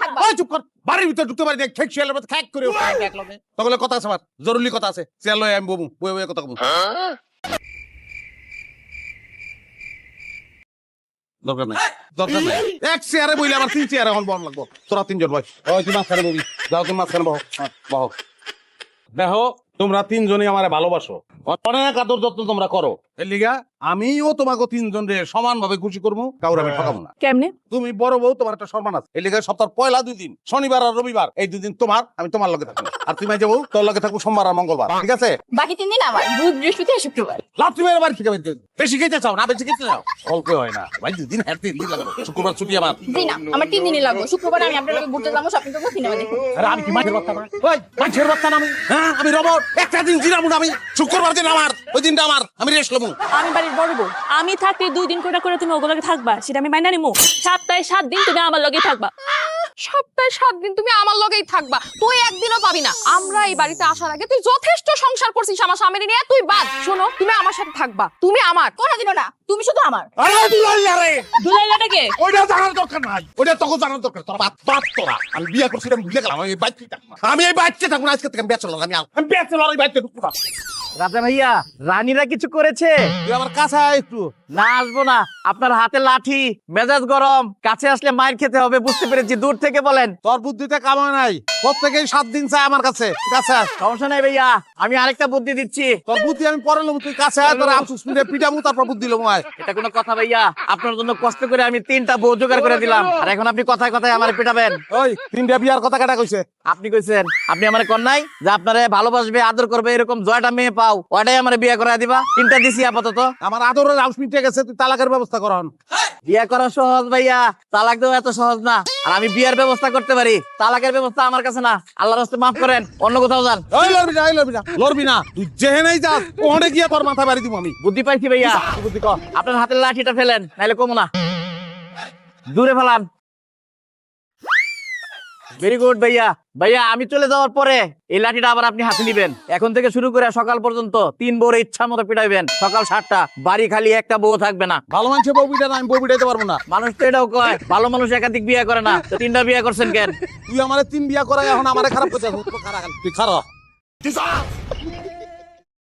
থাকবা। ওই চুপ কর, বাড়ির ভিতর ঢুকতে পারি না, খেক শিয়ালের মতো খ্যাক করে তখন কথা আছে আমার, জরুরি কথা আছে, চেয়ার লয়ে আমি বমু, বয়ে বয়ে কথা বলবো। দরকার নাই, দরকার নাই, এক চেয়ারে বইলে আমার 3 চেয়ারে এখন বম লাগবো, তোরা 3 জন বয়। ওই তুই মাঝখানে ববি, যাও তুমি মাঝখানে বহ, বহ। দেখো তোমরা 3 জনই আমারে ভালোবাসো, অনেক আদর যত্ন তোমরা করো, এর লিগা আমিও তোমাকে 3 জন রে সমান ভাবে খুশি করবো, কাউরে আমি ঠকাবো না। কেমনে? তুমি বড় বউ, তোমার একটা সম্মান আছে, এই লিগে সপ্তাহের পয়লা 2 দিন, শনিবার আর রবিবার, এই 2 দিন তোমার, আমি তোমার লগে থাকবো, আর তুমি যাবো তোর লগে থাকবো সোমবার আর মঙ্গলবার, ঠিক আছে? বাকি 3 দিন আমার, বুধ বৃহস্পতি আর শুক্রবার। লাত্তি মেরে বাড়ি থেকে বেশি খেতে চাও না, বেশি খেতে চাও অল্প হয় না ভাই, 2 দিন হ্যাঁ 3 দিন লাগবে, শুক্রবার ছুটি আমার। জি না, আমার 3 দিনই লাগবে। শুক্রবার আমি আপনার লগে ঘুরতে যাবো, শপিং করবো, সিনেমা দেখবো। আরে আমি কি মাছের বাচ্চা না? ওই মাছের বাচ্চা না আমি, হ্যাঁ আমি রবট, একটা দিন জিরাবো না আমি, শুক্রবার দিন আমার, ওই দিনটা আমার, আমি রেস্ট লবো। আমি বাড়ির বড় বউ, আমি থাকতে 2 দিন করে করে তুমি ওগুলোকে থাকবা, সেটা আমি মাইনা নিমু। সপ্তাহে 7 দিন তুমি আমার লগেই থাকবা। সপ্তাহে 7 দিন তুমি আমার লগেই থাকবা, তুই একদিনও পাবি না। আমরা এই বাড়িতে আসার আগে তুই যথেষ্ট সংসার করছিস আমার স্বামীর নিয়ে, তুই বাদ। শোনো, তুমি আমার সাথে থাকবা, তুমি আমার, কোনোদিনও না, তুমি শুধু আমার। আরে দুলাইলা রে, দুলাইলাটাকে ওইটা জানার দরকার নাই, ওইটা তখন জানার দরকার, তোর বাপ তোরা, আমি বিয়ে করছি আমি ভুলে গেলাম, আমি এই বাচ্চা থাকবো না, আমি এই বাচ্চা থাকবো না, আজকে থেকে আমি ব্যাচেলর, আমি ব্যাচেলর, এই বাচ্চা ঢুকবো না। রাজা ভাইয়া, রানীরা কিছু করেছে? তুই আমার কাছে আয় একটু। না, আসবো না। আপনার হাতে লাঠি, মেজাজ গরম, কাছে আসলে মায়ের খেতে হবে, বুঝতে পেরেছি। দূর থেকে বলেন। তোর বুদ্ধিতে কাম হয় নাই, প্রত্যেকেই 7 দিন চায় আমার কাছে, কাছে আয়। সমস্যা নাই ভাইয়া, আমি আরেকটা বুদ্ধি দিচ্ছি। তোর বুদ্ধি আমি পরে নেবো, তুই কাছে আয়, তোর আফসোস মিটে পিটামু, তারপর বুদ্ধি লমু আয়। এটা কোনো কথা ভাইয়া? আপনার জন্য কষ্ট করে আমি 3টা বউ জোগাড় করে দিলাম, আর এখন আপনি কথায় কথায় আমার পিটাবেন? ওই 3টা বিয়ার কথা কাটা কইছে? আপনি কইছেন, আপনি আমার কন নাই যে আপনারে ভালোবাসবে, আদর করবে, এরকম জয়টা মেয়ে পাও, ওটাই আমার বিয়ে করায় দিবা। 3টা দিছি আপাতত। আমার আদরের আউস মিটে গেছে, তুই তালাকের ব্যবস্থা কর। বিয়ে করা সহজ ভাইয়া, তালাক দেওয়া এত সহজ না। আর আমি বিয়ের ব্যবস্থা করতে পারি, তালাকের ব্যবস্থা আমার কাছে না। আল্লাহর রাস্তায় মাফ করেন, অন্য কোথাও যান। ওই লড়বি না, লড়বি না, তুই যেহেনেই যাস ওখানে গিয়ে তোর মাথা বাড়ি দিব আমি। বুদ্ধি পাইছি ভাইয়া। কি বুদ্ধি কর? আপনার হাতের লাঠিটা ফেলেন, নাইলে কমো না। দূরে ফেলান। ভেরি গুড ভাইয়া। ভাইয়া, আমি চলে যাওয়ার পরে এই লাঠিটা আবার আপনি হাতে নিবেন। এখন থেকে শুরু করে সকাল পর্যন্ত 3 বউর ইচ্ছা মতো পিটাইবেন। সকাল 7টা, বাড়ি খালি, একটা বউ থাকবে না। ভালো মানুষের বউ পিটা না, আমি বউ পিটাইতে পারবো না। মানুষ তো এটাও কয়, ভালো মানুষ একাধিক বিয়ে করে না। তো 3টা বিয়ে করছেন কেন? তুই আমারে 3 বিয়া করাই এখন আমারে খারাপ করতে, তুই খারাপ।